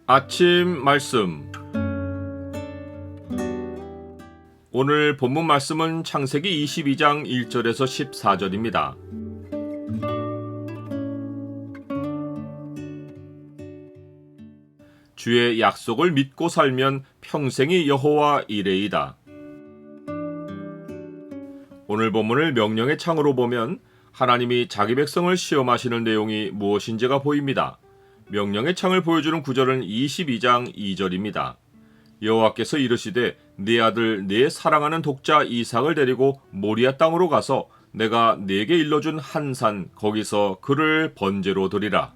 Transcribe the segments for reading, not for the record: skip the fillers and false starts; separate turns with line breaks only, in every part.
아침 말씀. 오늘 본문 말씀은 창세기 22장 1절에서 14절입니다. 주의 약속을 믿고 살면 평생이 여호와 이레이다. 오늘 본문을 명령의 창으로 보면 하나님이 자기 백성을 시험하시는 내용이 무엇인지가 보입니다. 명령의 창을 보여주는 구절은 22장 2절입니다. 여호와께서 이르시되 네 아들 네 사랑하는 독자 이삭을 데리고 모리아 땅으로 가서 내가 네게 일러준 한 산 거기서 그를 번제로 드리라.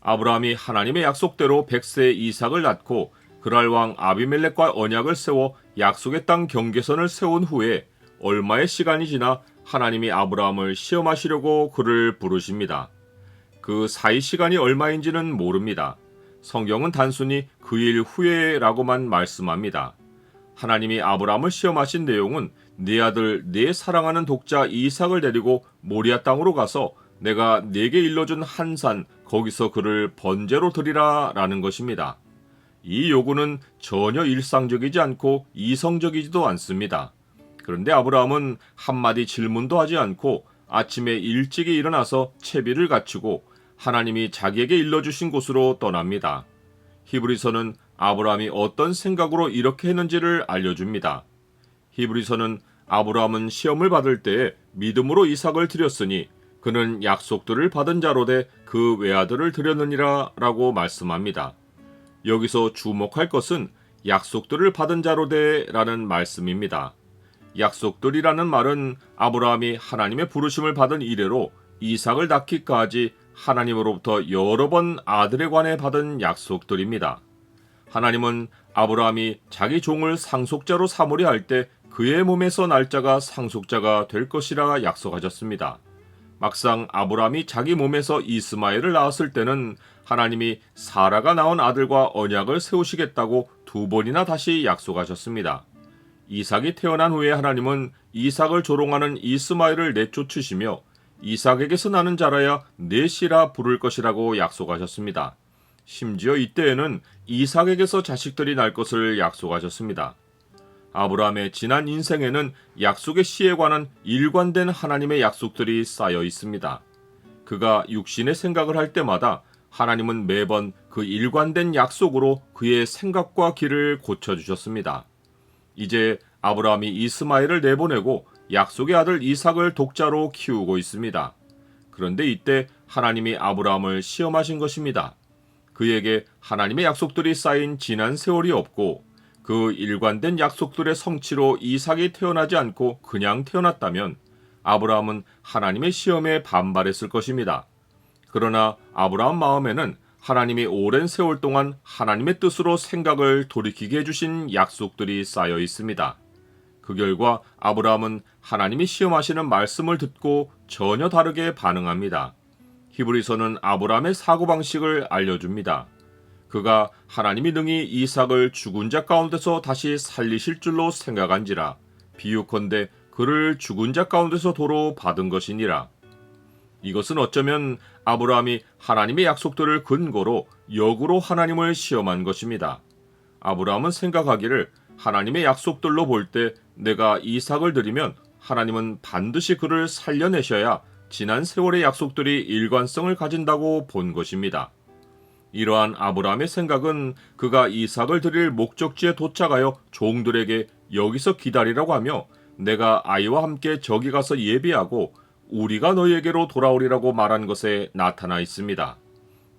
아브라함이 하나님의 약속대로 100세 이삭을 낳고 그랄 왕 아비멜렉과 언약을 세워 약속의 땅 경계선을 세운 후에 얼마의 시간이 지나 하나님이 아브라함을 시험하시려고 그를 부르십니다. 그 사이 시간이 얼마인지는 모릅니다. 성경은 단순히 그 일 후에라고만 말씀합니다. 하나님이 아브라함을 시험하신 내용은 네 아들 네 사랑하는 독자 이삭을 데리고 모리아 땅으로 가서 내가 네게 일러준 한 산 거기서 그를 번제로 드리라 라는 것입니다. 이 요구는 전혀 일상적이지 않고 이성적이지도 않습니다. 그런데 아브라함은 한마디 질문도 하지 않고 아침에 일찍이 일어나서 채비를 갖추고 하나님이 자기에게 일러주신 곳으로 떠납니다. 히브리서는 아브라함이 어떤 생각으로 이렇게 했는지를 알려줍니다. 히브리서는 아브라함은 시험을 받을 때에 믿음으로 이삭을 드렸으니 그는 약속들을 받은 자로 돼 그 외아들을 드렸느니라 라고 말씀합니다. 여기서 주목할 것은 약속들을 받은 자로 돼 라는 말씀입니다. 약속들이라는 말은 아브라함이 하나님의 부르심을 받은 이래로 이삭을 낳기까지 하나님으로부터 여러 번 아들에 관해 받은 약속들입니다. 하나님은 아브라함이 자기 종을 상속자로 삼으려 할 때 그의 몸에서 날 자가 상속자가 될 것이라 약속하셨습니다. 막상 아브라함이 자기 몸에서 이스마엘을 낳았을 때는 하나님이 사라가 낳은 아들과 언약을 세우시겠다고 2번이나 다시 약속하셨습니다. 이삭이 태어난 후에 하나님은 이삭을 조롱하는 이스마엘을 내쫓으시며 이삭에게서 나는 자라야 내 씨라 부를 것이라고 약속하셨습니다. 심지어 이때에는 이삭에게서 자식들이 날 것을 약속하셨습니다. 아브라함의 지난 인생에는 약속의 씨에 관한 일관된 하나님의 약속들이 쌓여 있습니다. 그가 육신의 생각을 할 때마다 하나님은 매번 그 일관된 약속으로 그의 생각과 길을 고쳐주셨습니다. 이제 아브라함이 이스마엘을 내보내고 약속의 아들 이삭을 독자로 키우고 있습니다. 그런데 이때 하나님이 아브라함을 시험하신 것입니다. 그에게 하나님의 약속들이 쌓인 지난 세월이 없고 그 일관된 약속들의 성취로 이삭이 태어나지 않고 그냥 태어났다면 아브라함은 하나님의 시험에 반발했을 것입니다. 그러나 아브라함 마음에는 하나님이 오랜 세월 동안 하나님의 뜻으로 생각을 돌이키게 해주신 약속들이 쌓여 있습니다. 그 결과 아브라함은 하나님이 시험하시는 말씀을 듣고 전혀 다르게 반응합니다. 히브리서는 아브라함의 사고방식을 알려줍니다. 그가 하나님이 능히 이삭을 죽은 자 가운데서 다시 살리실 줄로 생각한지라 비유컨대 그를 죽은 자 가운데서 도로 받은 것이니라. 이것은 어쩌면 아브라함이 하나님의 약속들을 근거로 역으로 하나님을 시험한 것입니다. 아브라함은 생각하기를 하나님의 약속들로 볼 때 내가 이삭을 드리면 하나님은 반드시 그를 살려내셔야 지난 세월의 약속들이 일관성을 가진다고 본 것입니다. 이러한 아브라함의 생각은 그가 이삭을 드릴 목적지에 도착하여 종들에게 여기서 기다리라고 하며 내가 아이와 함께 저기 가서 예비하고 우리가 너희에게로 돌아오리라고 말한 것에 나타나 있습니다.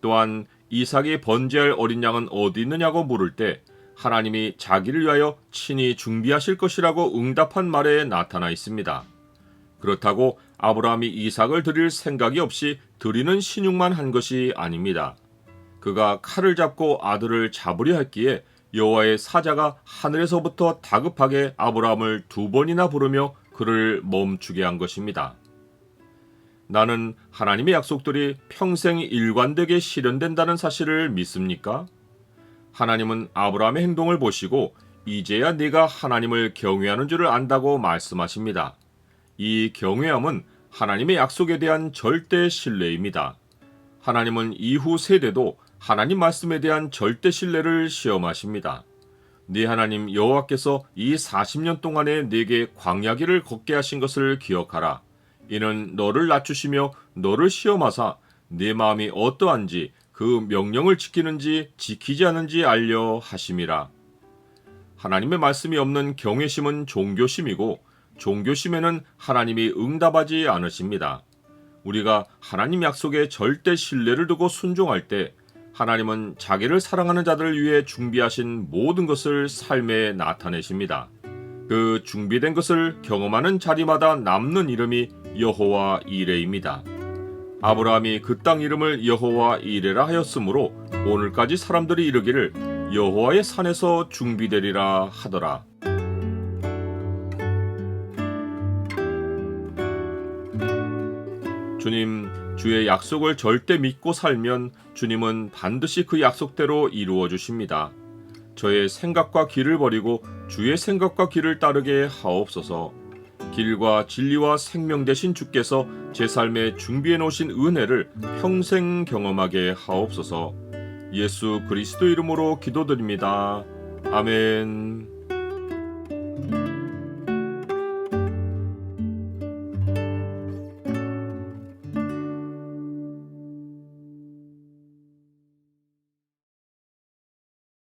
또한 이삭이 번제할 어린 양은 어디 있느냐고 물을 때 하나님이 자기를 위하여 친히 준비하실 것이라고 응답한 말에 나타나 있습니다. 그렇다고 아브라함이 이삭을 드릴 생각이 없이 드리는 신용만 한 것이 아닙니다. 그가 칼을 잡고 아들을 잡으려 했기에 여호와의 사자가 하늘에서부터 다급하게 아브라함을 2번이나 부르며 그를 멈추게 한 것입니다. 나는 하나님의 약속들이 평생 일관되게 실현된다는 사실을 믿습니까? 하나님은 아브라함의 행동을 보시고 이제야 네가 하나님을 경외하는 줄을 안다고 말씀하십니다. 이 경외함은 하나님의 약속에 대한 절대 신뢰입니다. 하나님은 이후 세대도 하나님 말씀에 대한 절대 신뢰를 시험하십니다. 네 하나님 여호와께서 이 40년 동안에 네게 광야길을 걷게 하신 것을 기억하라. 이는 너를 낮추시며 너를 시험하사 네 마음이 어떠한지 그 명령을 지키는지 지키지 않은지 알려 하심이라. 하나님의 말씀이 없는 경외심은 종교심이고 종교심에는 하나님이 응답하지 않으십니다. 우리가 하나님 약속에 절대 신뢰를 두고 순종할 때 하나님은 자기를 사랑하는 자들을 위해 준비하신 모든 것을 삶에 나타내십니다. 그 준비된 것을 경험하는 자리마다 남는 이름이 여호와 이레입니다. 아브라함이 그 땅 이름을 여호와 이레라 하였으므로 오늘까지 사람들이 이르기를 여호와의 산에서 중비되리라 하더라. 주님, 주의 약속을 절대 믿고 살면 주님은 반드시 그 약속대로 이루어 주십니다. 저의 생각과 길을 버리고 주의 생각과 길을 따르게 하옵소서. 길과 진리와 생명 되신 주께서 제 삶에 준비해 놓으신 은혜를 평생 경험하게 하옵소서. 예수 그리스도 이름으로 기도드립니다. 아멘.